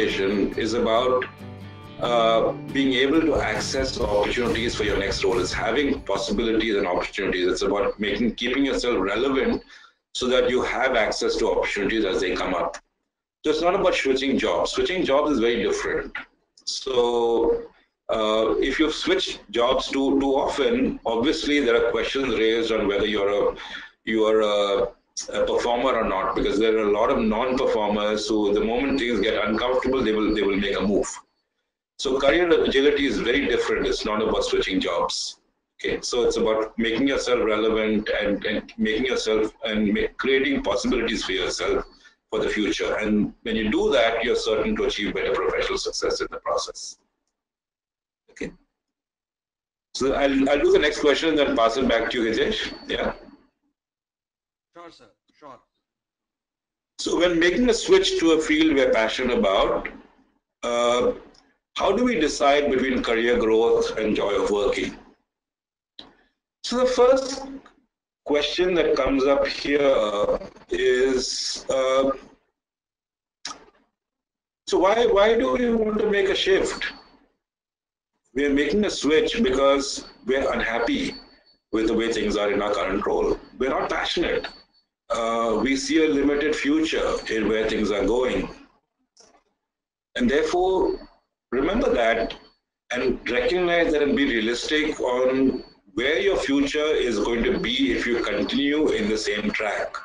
education is about being able to access opportunities for your next role. It's having possibilities and opportunities. It's about keeping yourself relevant so that you have access to opportunities as they come up. So it's not about switching jobs. Switching jobs is very different. So if you've switched jobs too often, obviously there are questions raised on whether you're a performer or not, because there are a lot of non-performers who, the moment things get uncomfortable, they will make a move. So career agility is very different. It's not about switching jobs. Okay, so it's about making yourself relevant and making yourself and creating possibilities for yourself for the future. And when you do that, you're certain to achieve better professional success in the process. Okay. So I'll do the next question and then pass it back to you, Hitesh. Yeah. Sure, sir. Sure. So when making a switch to a field we're passionate about, how do we decide between career growth and joy of working? So the first question that comes up here is, so why do we want to make a shift? We're making a switch because we're unhappy with the way things are in our current role. We're not passionate. We see a limited future in where things are going. And therefore, remember that and recognize that and be realistic on where your future is going to be if you continue in the same track.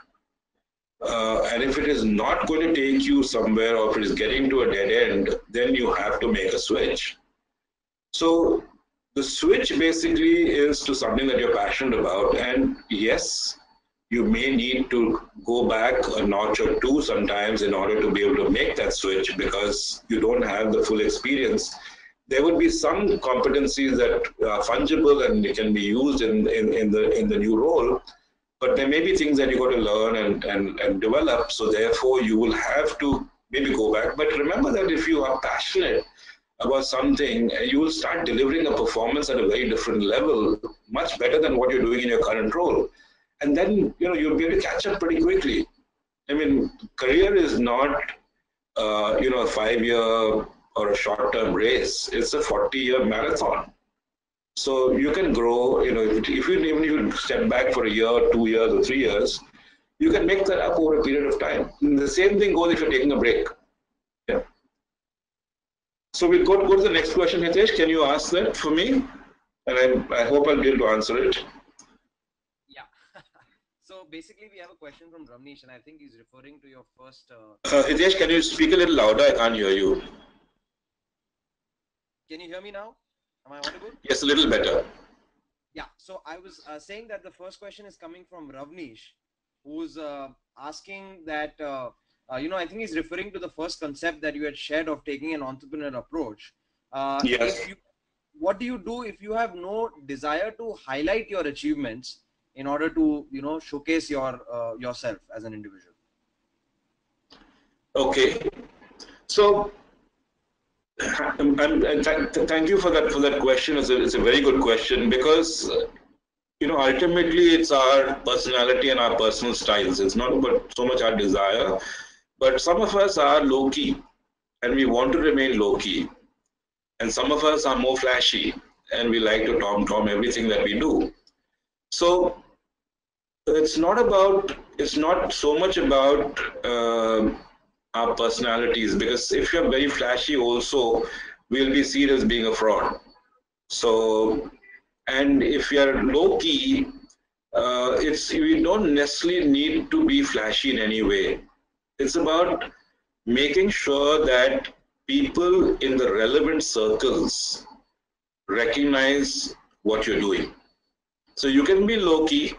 And if it is not going to take you somewhere, or if it is getting to a dead end, then you have to make a switch. So the switch basically is to something that you're passionate about. And yes, you may need to go back a notch or two sometimes in order to be able to make that switch, because you don't have the full experience. There would be some competencies that are fungible and they can be used in the new role, but there may be things that you got to learn and develop. So therefore, you will have to maybe go back. But remember that if you are passionate about something, you will start delivering a performance at a very different level, much better than what you're doing in your current role. And then you'll be able to catch up pretty quickly. I mean, career is not a 5-year or a short-term race. It's a 40-year marathon. So you can grow. If you step back for a year, 2 years, or 3 years, you can make that up over a period of time. And the same thing goes if you're taking a break. Yeah. So we'll go to the next question, Hitesh. Can you ask that for me? And I hope I'll be able to answer it. Yeah. So basically, we have a question from Ramnesh, and I think he's referring to your first. Hitesh, can you speak a little louder? I can't hear you. Can you hear me now? Am I audible? Yes, a little better. Yeah. So I was saying that the first question is coming from Ravnesh, who's asking that. I think he's referring to the first concept that you had shared of taking an entrepreneurial approach. Yes. What do you do if you have no desire to highlight your achievements in order to showcase yourself as an individual? Okay. So thank you for that question. It's a very good question, because ultimately it's our personality and our personal styles. It's not about so much our desire, but some of us are low key and we want to remain low key, and some of us are more flashy and we like to tom everything that we do. So it's not so much about our personalities, because if you're very flashy also, we'll be seen as being a fraud. So, and if you're low key, we don't necessarily need to be flashy in any way. It's about making sure that people in the relevant circles recognize what you're doing. So you can be low key.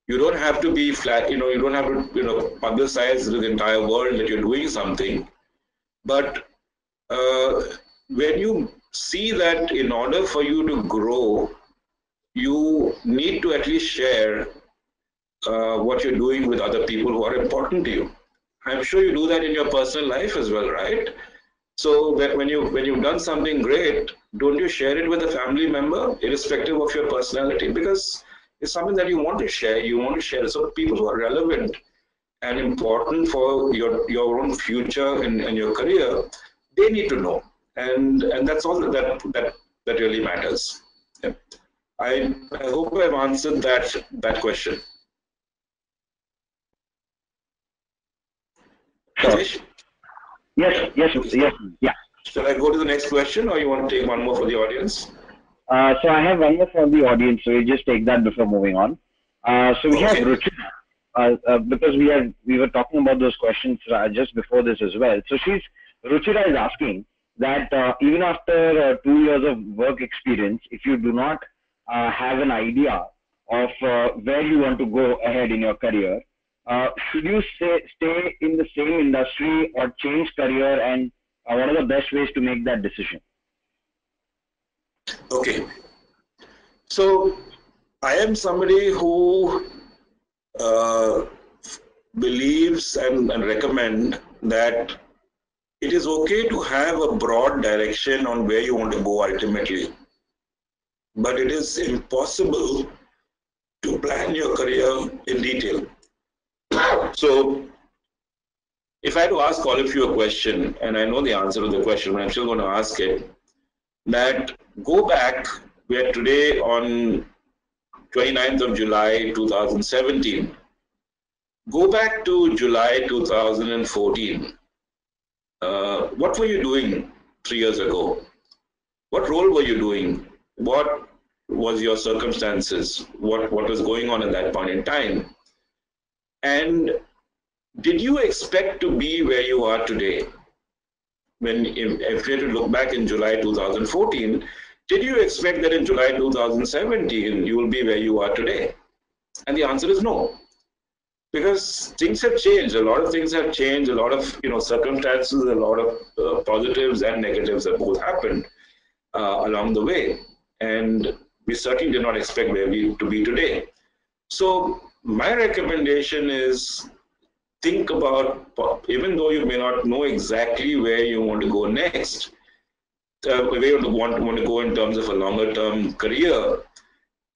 You don't have to be flat, you don't have to, publicize to the entire world that you're doing something. But when you see that in order for you to grow, you need to at least share what you're doing with other people who are important to you. I'm sure you do that in your personal life as well, right? So when you've done something great, don't you share it with a family member, irrespective of your personality? Because it's something that you want to share. You want to share. So people who are relevant and important for your own future and your career, they need to know, and that's all that really matters. Yeah. I hope I've answered that question. Sure. Yes, yeah. Shall I go to the next question, or you want to take one more for the audience? So I have one more for the audience, so we just take that before moving on. So we have Ruchira, because we were talking about those questions just before this as well. So Ruchira is asking that even after 2 years of work experience, if you do not have an idea of where you want to go ahead in your career, should you stay in the same industry or change career, and what are the best ways to make that decision? Okay. So I am somebody who believes and recommend that it is okay to have a broad direction on where you want to go ultimately, but it is impossible to plan your career in detail. So if I had to ask all of you a question, and I know the answer to the question, but I'm still going to ask it, that go back, we are today on 29th of July 2017. Go back to July 2014. What were you doing 3 years ago? What role were you doing? What was your circumstances? What was going on at that point in time? And did you expect to be where you are today? If you had to look back in July 2014, did you expect that in July 2017 you will be where you are today? And the answer is no. Because things have changed. A lot of things have changed. A lot of circumstances, a lot of positives and negatives have both happened along the way. And we certainly did not expect where we to be today. So my recommendation is, think about, even though you may not know exactly where you want to go next, where you want to go in terms of a longer term career,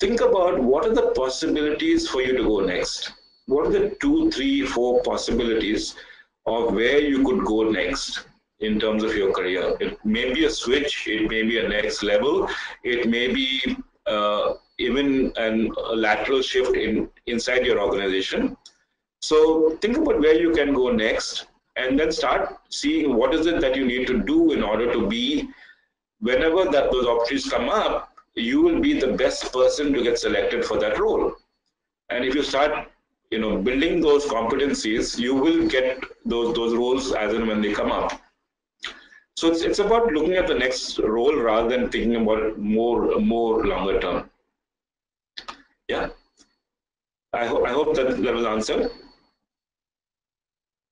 think about what are the possibilities for you to go next. What are the 2, 3, 4 possibilities of where you could go next in terms of your career? It may be a switch, it may be a next level, it may be even a lateral shift inside your organization. So think about where you can go next, and then start seeing what is it that you need to do in order to be, whenever those opportunities come up, you will be the best person to get selected for that role. And if you start building those competencies, you will get those roles as and when they come up. So it's about looking at the next role rather than thinking about it more longer term. Yeah, I hope that was answered.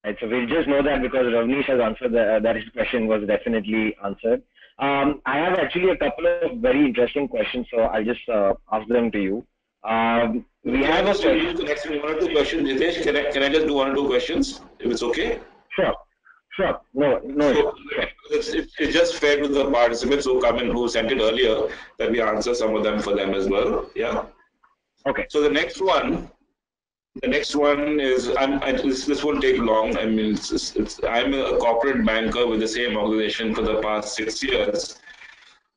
Right, so we'll just know that because Ravneesh has answered that his question was definitely answered. I have actually a couple of very interesting questions, so I'll just ask them to you. We have a question. The next 1 or 2 questions, Nitesh. Can I just do 1 or 2 questions, if it's okay? Sure. No. So it's just fair to the participants who come in, who sent it earlier, that we answer some of them for them as well. Yeah. Okay. So the next one is, this won't take long. I mean, I'm a corporate banker with the same organization for the past 6 years.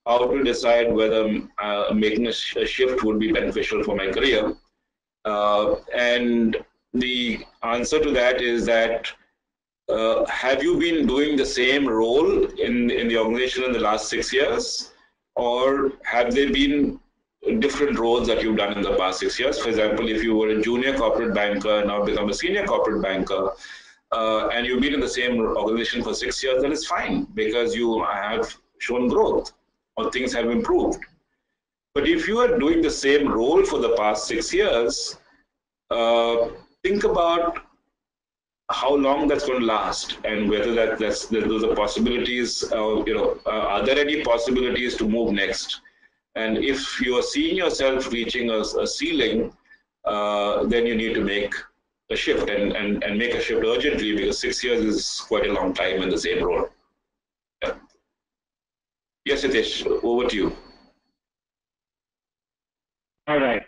How to decide whether making a shift would be beneficial for my career? And the answer to that is that, have you been doing the same role in the organization in the last 6 years, or have there been different roles that you've done in the past 6 years? For example, if you were a junior corporate banker and now become a senior corporate banker, and you've been in the same organization for 6 years, then it's fine because you have shown growth or things have improved. But if you are doing the same role for the past 6 years, think about how long that's going to last, and whether those are possibilities. Are there any possibilities to move next? And if you are seeing yourself reaching a ceiling, then you need to make a shift and make a shift urgently, because 6 years is quite a long time in the same role. Yeah. Yes, Hitesh, over to you. All right.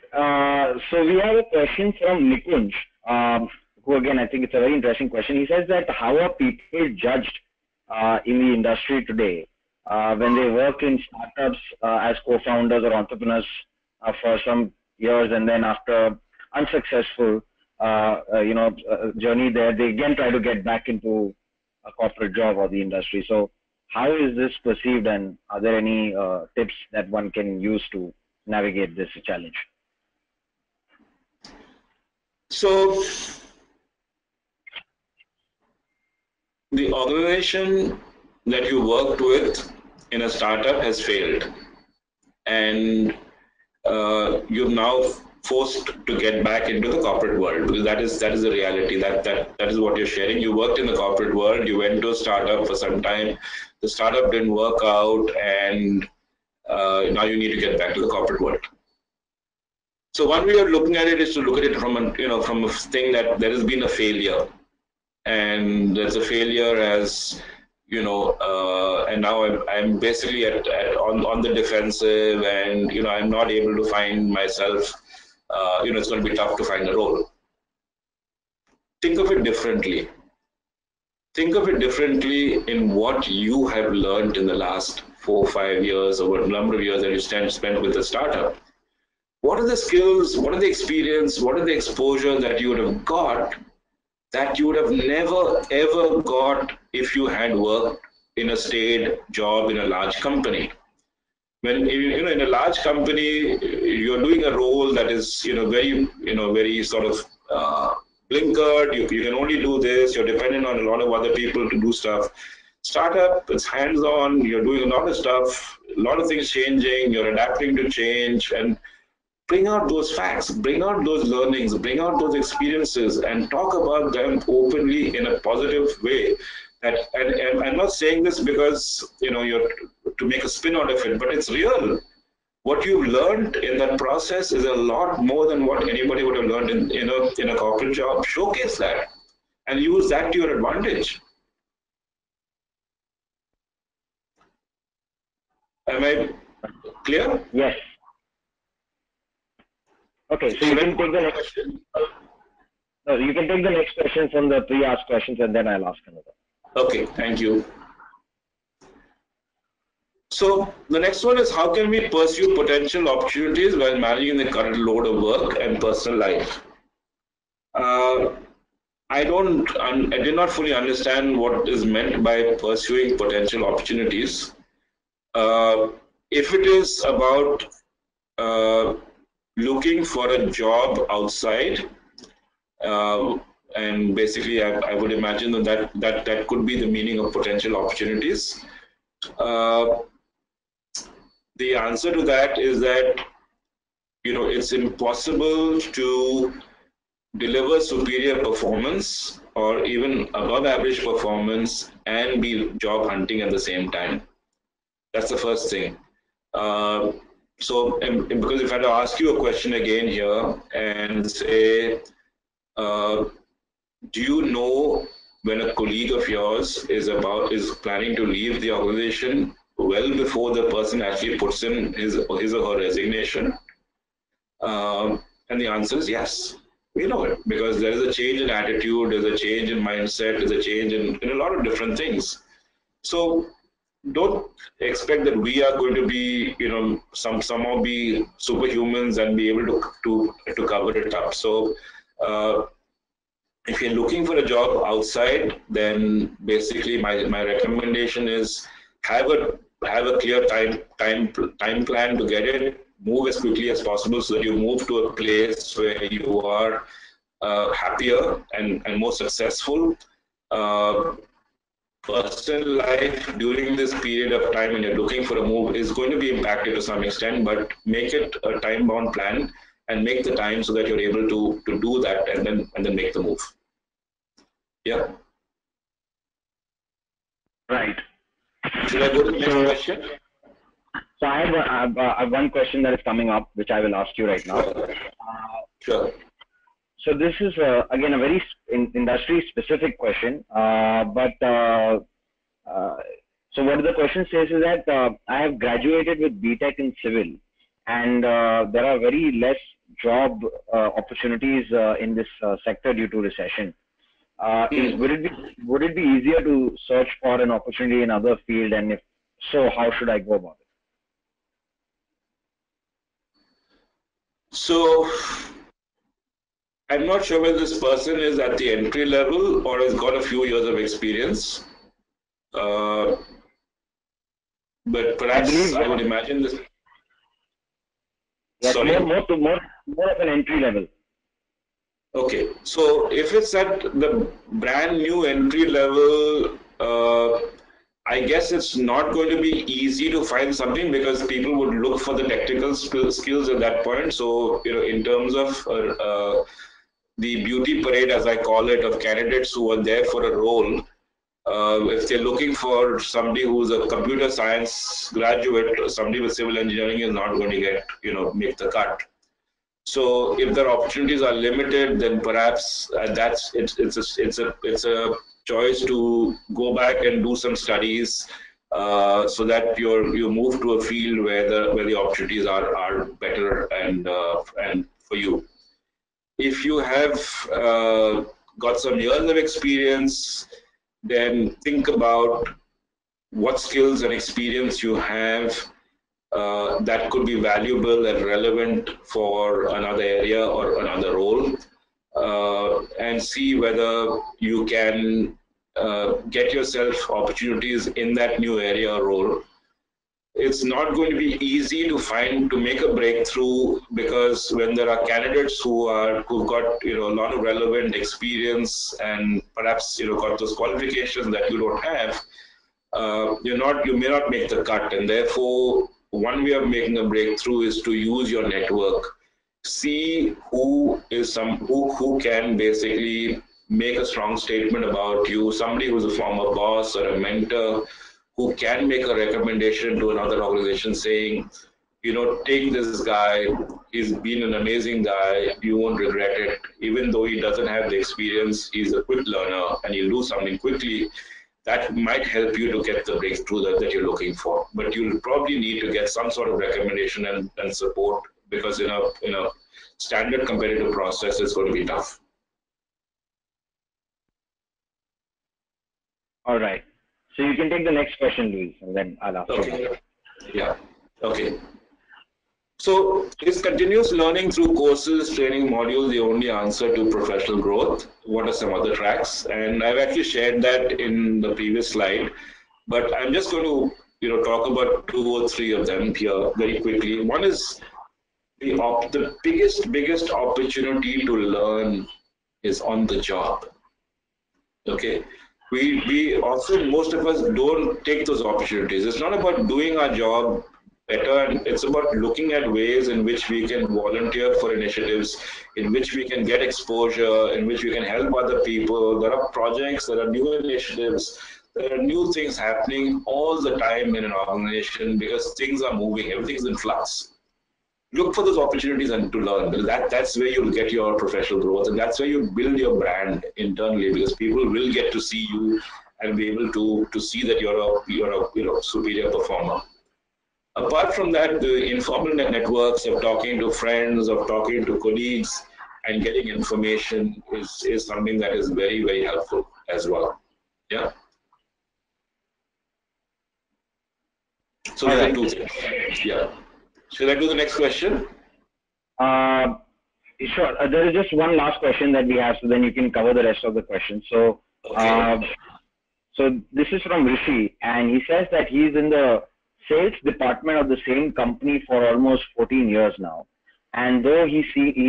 So we have a question from Nikunj, who again, I think it's a very interesting question. He says that how are people judged in the industry today, when they work in startups as co-founders or entrepreneurs for some years, and then after unsuccessful journey there, they again try to get back into a corporate job or the industry. So how is this perceived, and are there any tips that one can use to navigate this challenge? So the organization that you worked with in a startup has failed, and you're now forced to get back into the corporate world, because that is the reality. That is what you're sharing. You worked in the corporate world, you went to a startup for some time, the startup didn't work out, and now you need to get back to the corporate world. So one way of looking at it is to look at it from a thing that there has been a failure, and there's a failure as and now I'm basically on the defensive, and I'm not able to find myself. It's going to be tough to find a role. Think of it differently. Think of it differently in what you have learned in the last 4 or 5 years, or a number of years that you spent with the startup. What are the skills, what are the experience, what are the exposure that you would have got that you would have never ever got if you had worked in a staid job in a large company? When in a large company, you're doing a role that is very sort of blinkered. You can only do this. You're dependent on a lot of other people to do stuff. Startup, it's hands-on. You're doing a lot of stuff. A lot of things changing. You're adapting to change, and bring out those facts, bring out those learnings, bring out those experiences, and talk about them openly in a positive way. And I'm not saying this because you're to make a spin out of it, but it's real. What you've learned in that process is a lot more than what anybody would have learned in a corporate job. Showcase that and use that to your advantage. Am I clear? Yes. Okay, so you can take the next question. No, you can take the next question from the pre-asked questions, and then I'll ask another. Okay, thank you. So the next one is, how can we pursue potential opportunities while managing the current load of work and personal life? I did not fully understand what is meant by pursuing potential opportunities. If it is about looking for a job outside, and basically I would imagine that could be the meaning of potential opportunities. The answer to that is that it's impossible to deliver superior performance or even above average performance and be job hunting at the same time. That's the first thing. So because if I had to ask you a question again here and say, do you know when a colleague of yours is planning to leave the organization well before the person actually puts in his or her resignation? And the answer is yes. We know it, because there is a change in attitude, there's a change in mindset, there's a change in a lot of different things. So don't expect that we are going to be, somehow be superhumans and be able to cover it up. So if you're looking for a job outside, then basically my recommendation is have a clear time plan to get it. Move as quickly as possible so that you move to a place where you are happier and more successful. Personal life during this period of time when you're looking for a move is going to be impacted to some extent, but make it a time-bound plan and make the time so that you're able to do that and then make the move. Yeah. Right. Should I go to the next question? So I have one question that is coming up, which I will ask you right now. Sure. So this is again a very industry-specific question, but so what the question says is that I have graduated with BTech in civil, and there are very less job opportunities in this sector due to recession. Would it be easier to search for an opportunity in other field, and if so, how should I go about it? So I'm not sure whether this person is at the entry level or has got a few years of experience. But perhaps I would imagine this. Yes, Sorry? more of an entry level. Okay, so if it's at the brand new entry level, I guess it's not going to be easy to find something because people would look for the technical skills at that point. So, in terms of the beauty parade, as I call it, of candidates who are there for a role, if they're looking for somebody who's a computer science graduate, or somebody with civil engineering is not going to get, make the cut. So if their opportunities are limited, then perhaps it's a choice to go back and do some studies so that you move to a field where the opportunities are better and for you. If you have got some years of experience, then think about what skills and experience you have that could be valuable and relevant for another area or another role, and see whether you can get yourself opportunities in that new area or role. It's not going to be easy to make a breakthrough, because when there are candidates who've got a lot of relevant experience and perhaps got those qualifications that you don't have, you may not make the cut, and therefore one way of making a breakthrough is to use your network. See who can basically make a strong statement about you, somebody who's a former boss or a mentor who can make a recommendation to another organization saying, take this guy, he's been an amazing guy, you won't regret it. Even though he doesn't have the experience, he's a quick learner and he'll do something quickly. That might help you to get the breakthrough that you're looking for. But you'll probably need to get some sort of recommendation and support, because in a standard competitive process, it's going to be tough. All right. So you can take the next question, Luis, and then I'll ask you. Yeah. Okay. So is continuous learning through courses, training modules the only answer to professional growth? What are some other tracks? And I've actually shared that in the previous slide, but I'm just going to talk about 2 or 3 of them here very quickly. One is the biggest opportunity to learn is on the job. Okay. We often, most of us don't take those opportunities. It's not about doing our job better, and it's about looking at ways in which we can volunteer for initiatives, in which we can get exposure, in which we can help other people. There are projects, there are new initiatives, there are new things happening all the time in an organization because things are moving, everything's in flux. Look for those opportunities and to learn. That's where you'll get your professional growth, and that's where you build your brand internally, because people will get to see you and be able to see that you're a superior performer. Apart from that, the informal networks of talking to friends, of talking to colleagues, and getting information is something that is very, very helpful as well. Yeah. So these are 2 things. Yeah. Should I do the next question? Sure. There is just one last question that we have, so then you can cover the rest of the questions. So, so this is from Rishi, and he says that he's in the sales department of the same company for almost 14 years now. And though he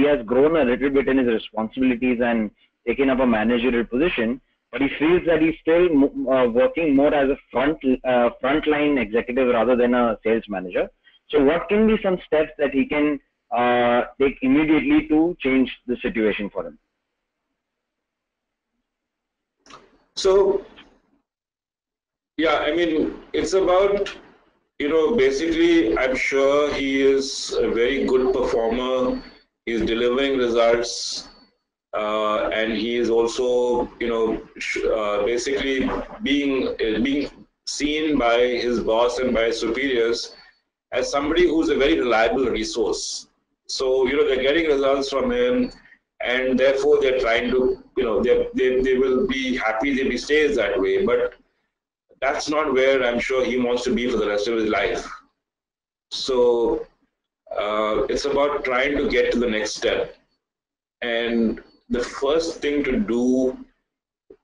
has grown a little bit in his responsibilities and taken up a managerial position, but he feels that he's still working more as a frontline executive rather than a sales manager. So what can be some steps that he can take immediately to change the situation for him? So, yeah, I mean, it's about, basically, I'm sure he is a very good performer. He's delivering results, and he is also, basically being seen by his boss and by his superiors as somebody who's a very reliable resource. So, they're getting results from him, and therefore they're trying to, they will be happy if he stays that way. But that's not where I'm sure he wants to be for the rest of his life. So it's about trying to get to the next step. And the first thing to do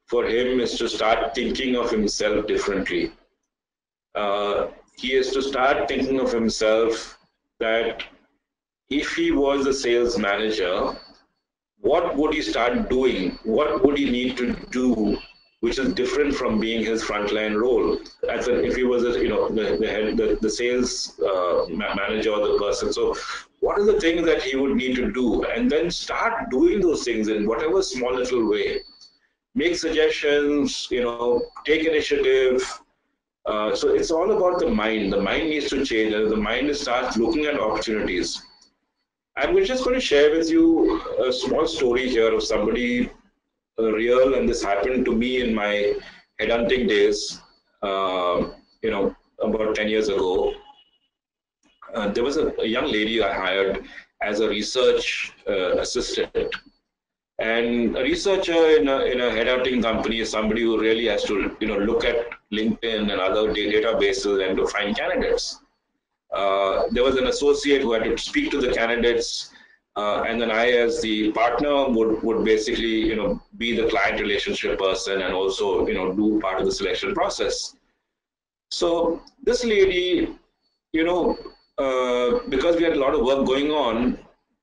for him is to start thinking of himself differently. He has to start thinking of himself that if he was a sales manager, what would he start doing? What would he need to do, which is different from being his frontline role? If he was, the sales manager or the person. So, what are the things that he would need to do? And then start doing those things in whatever small little way. Make suggestions, take initiative. So it's all about the mind. The mind needs to change, and the mind starts looking at opportunities. I'm just going to share with you a small story here of somebody real, and this happened to me in my headhunting days, about 10 years ago. There was a young lady I hired as a research assistant. And a researcher in a headhunting company is somebody who really has to, look at LinkedIn and other databases and to find candidates. There was an associate who had to speak to the candidates, and then I, as the partner, would basically, be the client relationship person and also, do part of the selection process. So this lady, because we had a lot of work going on,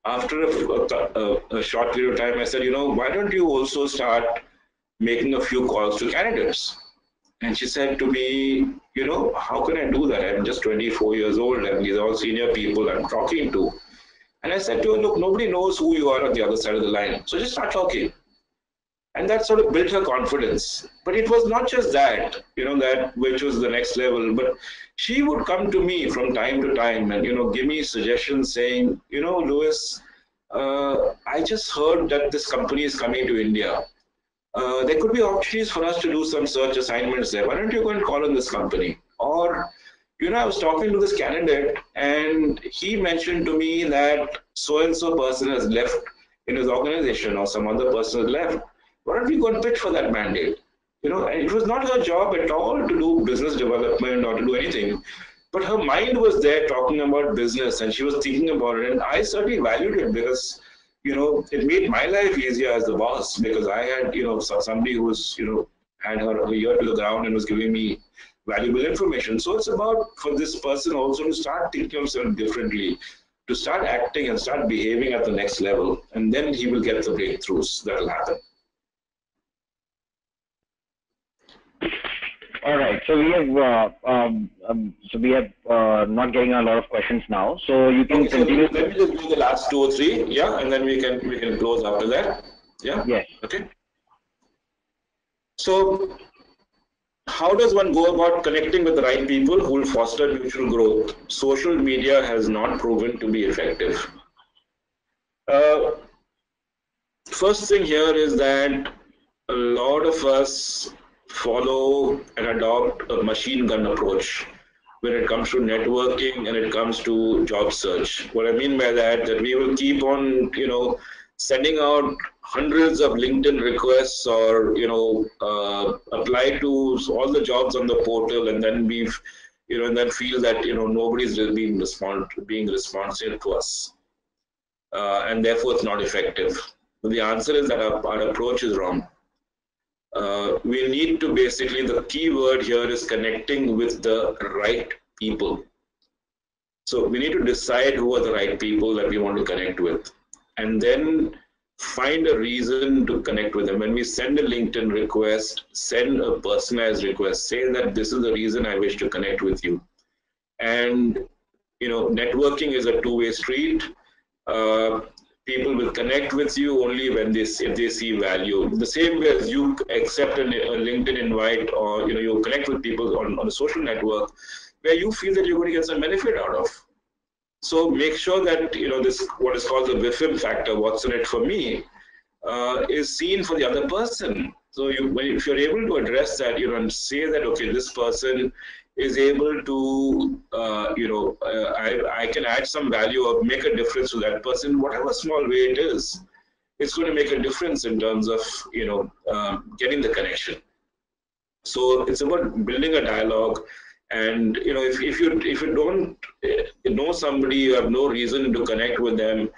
after a short period of time, I said, why don't you also start making a few calls to candidates? And she said to me, how can I do that? I'm just 24 years old and these are all senior people I'm talking to. And I said to her, look, nobody knows who you are on the other side of the line. So just start talking. And that sort of built her confidence. But it was not just that, that which was the next level, but she would come to me from time to time and, give me suggestions saying, Louis, I just heard that this company is coming to India. There could be opportunities for us to do some search assignments there. Why don't you go and call on this company? Or, I was talking to this candidate and he mentioned to me that so-and-so person has left in his organization or some other person has left. Why don't we go and pitch for that mandate? And it was not her job at all to do business development or to do anything. But her mind was there talking about business and she was thinking about it. And I certainly valued it because, it made my life easier as the boss because I had, somebody who was, had her ear to the ground and was giving me valuable information. So it's about for this person also to start thinking of himself differently, to start acting and start behaving at the next level. And then he will get the breakthroughs that will happen. All right. So we have not getting a lot of questions now. So you can continue. So let me just do the last 2 or 3, yeah, and then we can close after that. Yeah. Yes. Okay. So, how does one go about connecting with the right people who will foster mutual growth? Social media has not proven to be effective. First thing here is that a lot of us follow and adopt a machine gun approach when it comes to networking and it comes to job search. What I mean by that we will keep on, sending out hundreds of LinkedIn requests or, apply to all the jobs on the portal and then and then feel that, nobody's being responsive to us. And therefore it's not effective. But the answer is that our approach is wrong. We need to basically, the key word here is connecting with the right people. So we need to decide who are the right people that we want to connect with and then find a reason to connect with them. When we send a LinkedIn request, send a personalized request, say that this is the reason I wish to connect with you. And, networking is a two-way street. People will connect with you only when if they see value. The same way as you accept a LinkedIn invite or you connect with people on a social network where you feel that you're going to get some benefit out of. So make sure that this what is called the WIFM factor, what's in it for me, is seen for the other person. So if you're able to address that, and say that okay, this person is able to, I can add some value or make a difference to that person, whatever small way it is. it's going to make a difference in terms of getting the connection. So it's about building a dialogue, and if you don't know somebody, you have no reason to connect with them.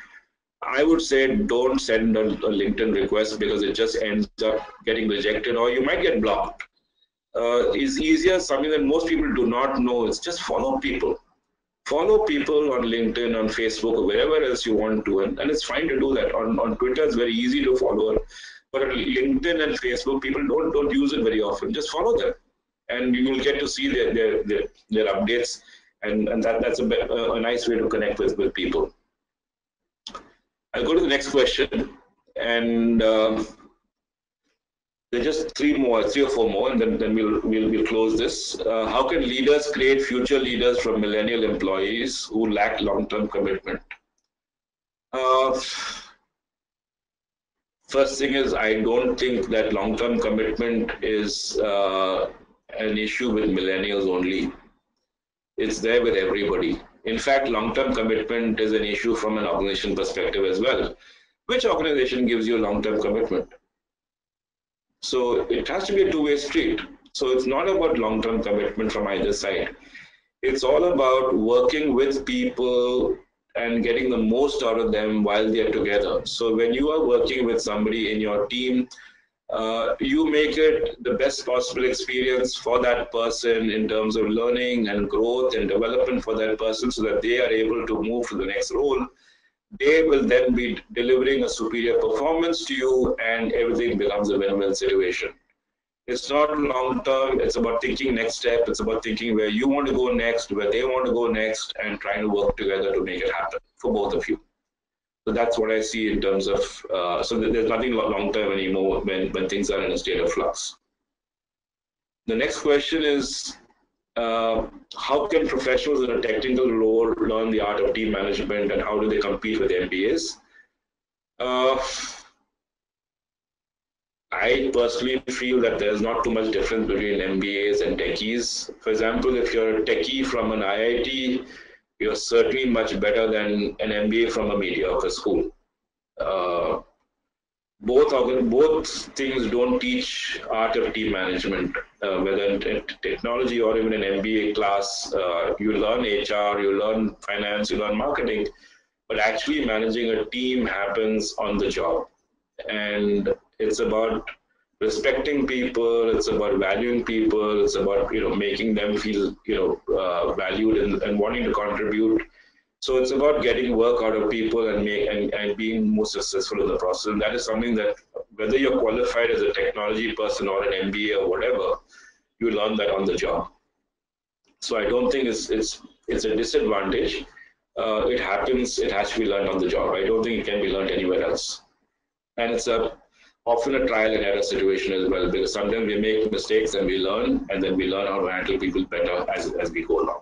I would say don't send a LinkedIn request, because it just ends up getting rejected, or you might get blocked. It's easier, something that most people do not know, is just follow people. Follow people on LinkedIn, on Facebook, or wherever else you want to, and it's fine to do that. On Twitter, it's very easy to follow, but on LinkedIn and Facebook, people don't use it very often. Just follow them, and you will get to see their updates, and that's a nice way to connect with people. I'll go to the next question, and there's just three or four more, and then we'll close this. How can leaders create future leaders from millennial employees who lack long-term commitment? First thing is, I don't think that long-term commitment is an issue with millennials only. It's there with everybody. In fact, long-term commitment is an issue from an organization perspective as well. Which organization gives you long-term commitment? So it has to be a two-way street. So it's not about long-term commitment from either side. It's all about working with people and getting the most out of them while they're together. So when you are working with somebody in your team, you make it the best possible experience for that person in terms of learning and growth and development for that person, so that they are able to move to the next role. They will then be delivering a superior performance to you, and everything becomes a win-win situation. It's not long term, it's about thinking next step, it's about thinking where you want to go next, where they want to go next, and trying to work together to make it happen for both of you. So that's what I see in terms of, so there's nothing long term anymore when things are in a state of flux. The next question is, how can professionals in a technical role learn the art of team management, and how do they compete with MBAs? I personally feel that there's not too much difference between MBAs and techies. For example, if you're a techie from an IIT, you're certainly much better than an MBA from a mediocre school. Both things don't teach art of team management, whether in technology or even an MBA class. You learn HR, you learn finance, you learn marketing, but actually managing a team happens on the job. And it's about respecting people, it's about valuing people, it's about making them feel valued and wanting to contribute. So it's about getting work out of people and being more successful in the process. And that is something that, whether you're qualified as a technology person or an MBA or whatever, you learn that on the job. So I don't think it's a disadvantage. It happens. It has to be learned on the job. I don't think it can be learned anywhere else. And it's often a trial and error situation as well, because sometimes we make mistakes and we learn, and then we learn how to handle people better as we go along.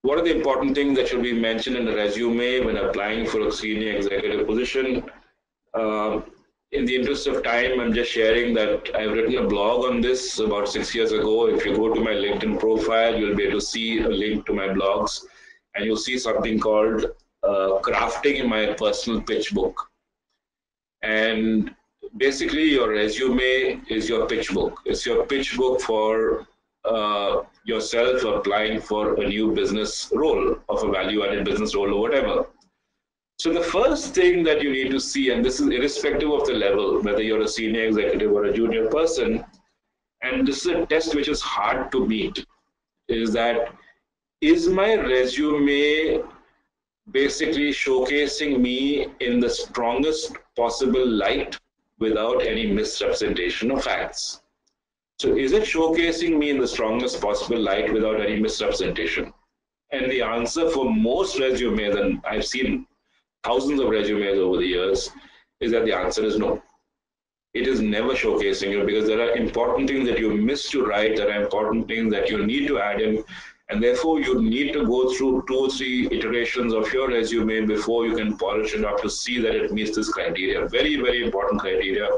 What are the important things that should be mentioned in a resume when applying for a senior executive position? In the interest of time, I'm just sharing that I've written a blog on this about 6 years ago. If you go to my LinkedIn profile, you'll be able to see a link to my blogs, and you'll see something called Crafting My Personal Pitch Book. And basically, your resume is your pitch book. It's your pitch book for yourself applying for a new business role, of a value-added business role or whatever. So the first thing that you need to see, and this is irrespective of the level, whether you're a senior executive or a junior person, and this is a test which is hard to meet, is that, is my resume basically showcasing me in the strongest possible light without any misrepresentation of facts? So is it showcasing me in the strongest possible light without any misrepresentation? And the answer for most resumes, and I've seen thousands of resumes over the years, is that the answer is no. It is never showcasing you, because there are important things that you miss to write, there are important things that you need to add in, and therefore you need to go through 2 or 3 iterations of your resume before you can polish it up to see that it meets this criteria. Very, very important criteria,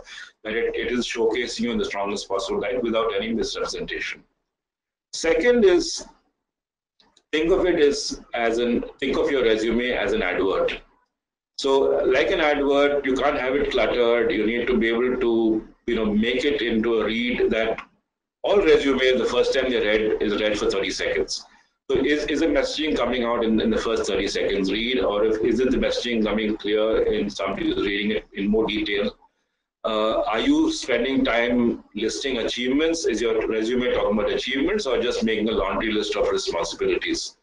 that it is showcasing you in the strongest possible light without any misrepresentation. Second is, think of it think of your resume as an advert. So like an advert, you can't have it cluttered. You need to be able to, make it into a read that all resumes, the first time they read, is read for 30 seconds. So is the messaging coming out in the first 30 seconds read, or is it the messaging coming clear in somebody who's reading it in more detail? Are you spending time listing achievements? Is your resume talking about achievements, or just making a laundry list of responsibilities?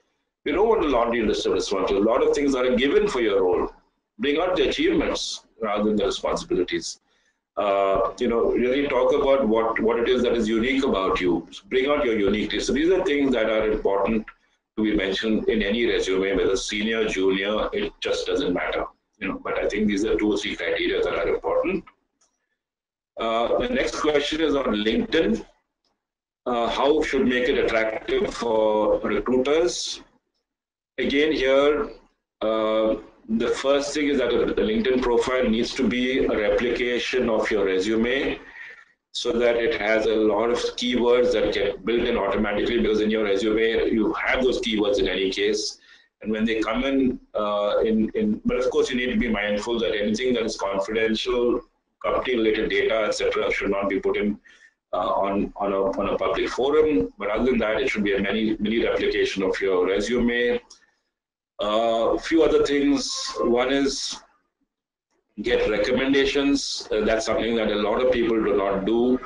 You don't want a laundry list of responsibilities. A lot of things are given for your role. Bring out the achievements rather than the responsibilities. Really talk about what it is that is unique about you. Bring out your uniqueness. So these are things that are important to be mentioned in any resume, whether senior, junior, it just doesn't matter. But I think these are 2 or 3 criteria that are important. The next question is on LinkedIn. How should make it attractive for recruiters? Again, here, the first thing is that the LinkedIn profile needs to be a replication of your resume, so that it has a lot of keywords that get built in automatically, because in your resume, you have those keywords in any case. And when they come in, but of course, you need to be mindful that anything that is confidential, company-related data, etc., should not be put in on a public forum. But other than that, it should be a mini replication of your resume. A few other things. One is get recommendations. That's something that a lot of people do not do.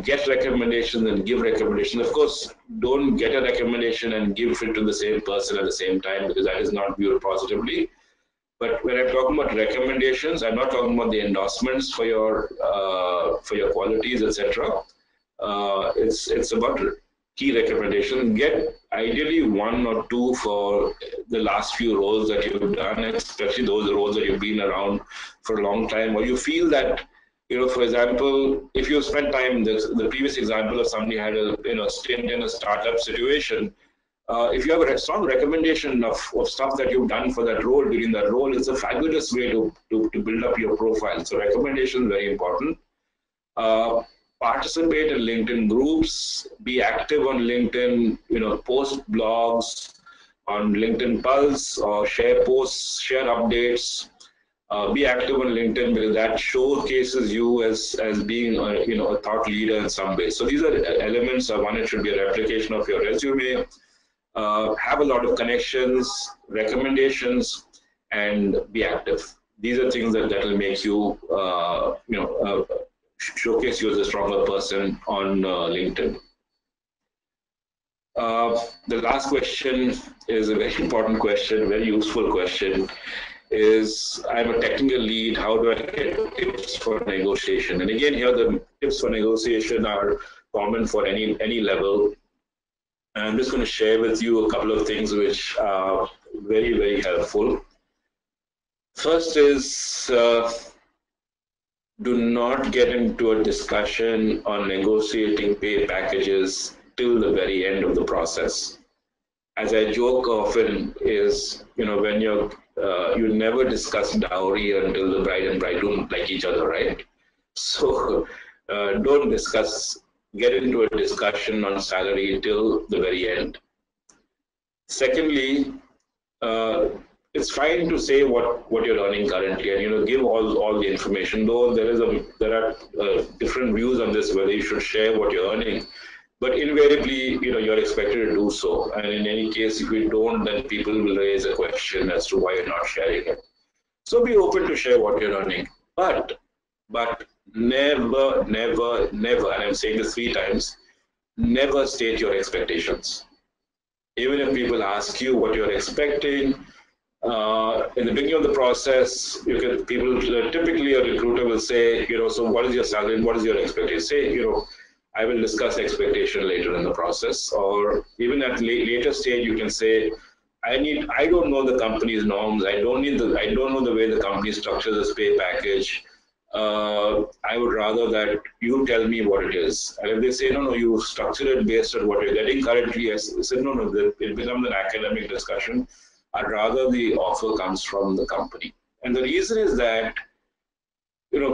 Get recommendations and give recommendations. Of course, don't get a recommendation and give it to the same person at the same time, because that is not viewed positively. But when I'm talking about recommendations, I'm not talking about the endorsements for your qualities, etc. It's about key recommendations. Get ideally 1 or 2 for the last few roles that you've done, especially those roles that you've been around for a long time, or you feel that, for example, if you spend time, the previous example of somebody had a stint in a startup situation. If you have a strong recommendation of stuff that you've done for that role during that role, it's a fabulous way to build up your profile. So recommendation is very important. Participate in LinkedIn groups, be active on LinkedIn, post blogs on LinkedIn Pulse, or share posts, share updates. Be active on LinkedIn, because that showcases you as being a thought leader in some way. So these are elements. One, it should be a replication of your resume. Have a lot of connections, recommendations, and be active. These are things that will make you, showcase you as a stronger person on LinkedIn. The last question is a very important question, very useful question. Is I'm a technical lead. How do I get tips for negotiation? And again, here the tips for negotiation are common for any level. I'm just going to share with you a couple of things which are very, very helpful. First is do not get into a discussion on negotiating pay packages till the very end of the process. As I joke often is, when you never discuss dowry until the bride and bridegroom like each other, right? So don't get into a discussion on salary till the very end. Secondly, it's fine to say what you're earning currently, and give all the information. Though there are different views on this, whether you should share what you're earning, but invariably you're expected to do so. And in any case, if you don't, then people will raise a question as to why you're not sharing it. So be open to share what you're earning, but never, never, never, and I'm saying this 3 times, never state your expectations. Even if people ask you what you're expecting, in the beginning of the process, typically a recruiter will say, so what is your salary and what is your expectation? Say, I will discuss expectation later in the process, or even at later stage, you can say, I don't know the company's norms. I don't know the way the company structures this pay package. I would rather that you tell me what it is. And if they say, no, you structure it based on what you're getting currently, I said, no, it becomes an academic discussion. I'd rather the offer comes from the company. And the reason is that,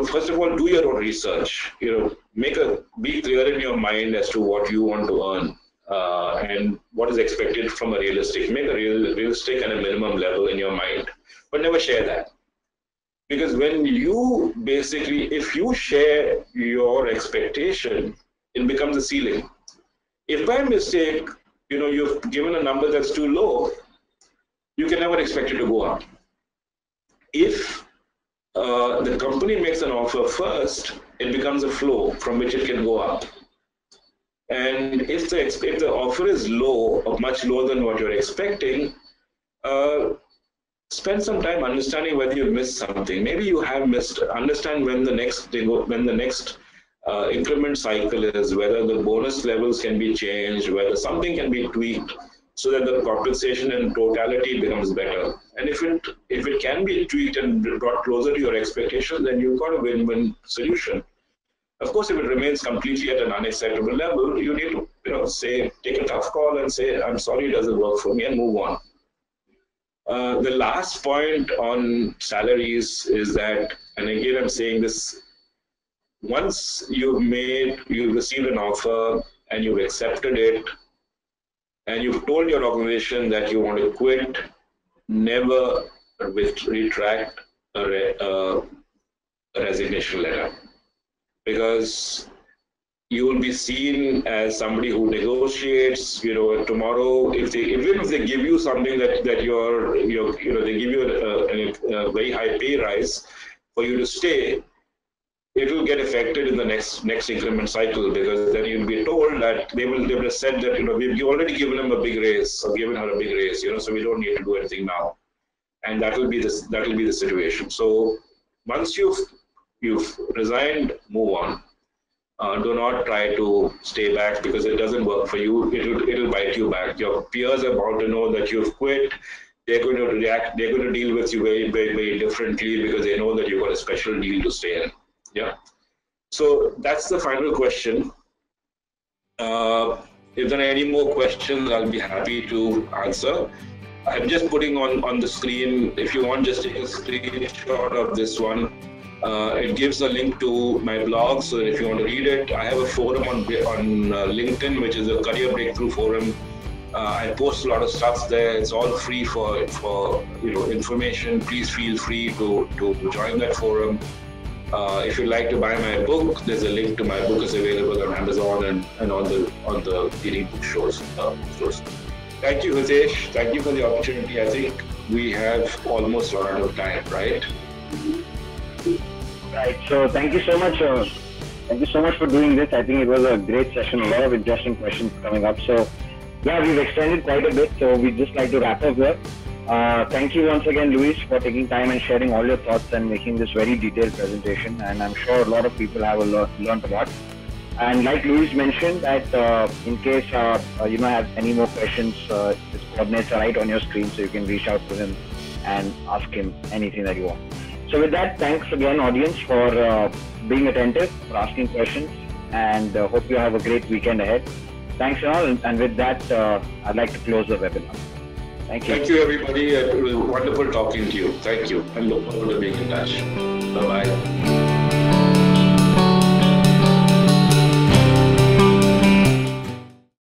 first of all, do your own research. Be clear in your mind as to what you want to earn. and what is expected from a realistic. Make a realistic and a minimum level in your mind, but never share that. Because when you basically, if you share your expectation, it becomes a ceiling. If by mistake, you've given a number that's too low, you can never expect it to go up. If the company makes an offer first, it becomes a flow from which it can go up. And if the offer is low or much lower than what you're expecting, spend some time understanding whether you missed something. Maybe you have missed. Understand when the next increment cycle is, whether the bonus levels can be changed, whether something can be tweaked, so that the compensation in totality becomes better. And if it can be tweaked and brought closer to your expectations, then you've got a win-win solution. Of course, if it remains completely at an unacceptable level, you need to take a tough call and say, I'm sorry, it doesn't work for me, and move on. The last point on salaries is that, and again I'm saying this, once you've received an offer and you've accepted it, and you've told your organization that you want to quit, never retract a resignation letter, because you will be seen as somebody who negotiates. Tomorrow, even if they give you something that they give you a very high pay rise for you to stay, it will get affected in the next increment cycle, because then you'll be told that they will have said that we've already given him a big raise or given her a big raise, so we don't need to do anything now, and that will be the situation. So once you've resigned, move on. Do not try to stay back, because it doesn't work for you. It'll bite you back. Your peers are about to know that you've quit. They're going to react. They're going to deal with you very, very, very differently, because they know that you've got a special deal to stay in. Yeah. So that's the final question. If there are any more questions, I'll be happy to answer. I'm just putting on the screen. If you want, just take a screenshot of this one. It gives a link to my blog, so if you want to read it. I have a forum on LinkedIn, which is a career breakthrough forum. I post a lot of stuff there. It's all free for information. Please feel free to join that forum. If you'd like to buy my book, there's a link to my book. Is available on Amazon and on the leading bookstores. Thank you, Hitesh. Thank you for the opportunity. I think we have almost run out of time, right? Right. So thank you so much. Thank you so much for doing this. I think it was a great session. A lot of interesting questions coming up. So yeah, we've extended quite a bit. So we'd just like to wrap up here. Thank you once again, Luis, for taking time and sharing all your thoughts and making this very detailed presentation. And I'm sure a lot of people have learned a lot. And like Luis mentioned, that in case you have any more questions, his coordinates are right on your screen, so you can reach out to him and ask him anything that you want. So with that, thanks again, audience, for being attentive, for asking questions, and hope you have a great weekend ahead. Thanks and all. And with that, I'd like to close the webinar. Thank you. Thank you, everybody. It was wonderful talking to you. Thank you. And look forward to being in touch. Bye-bye.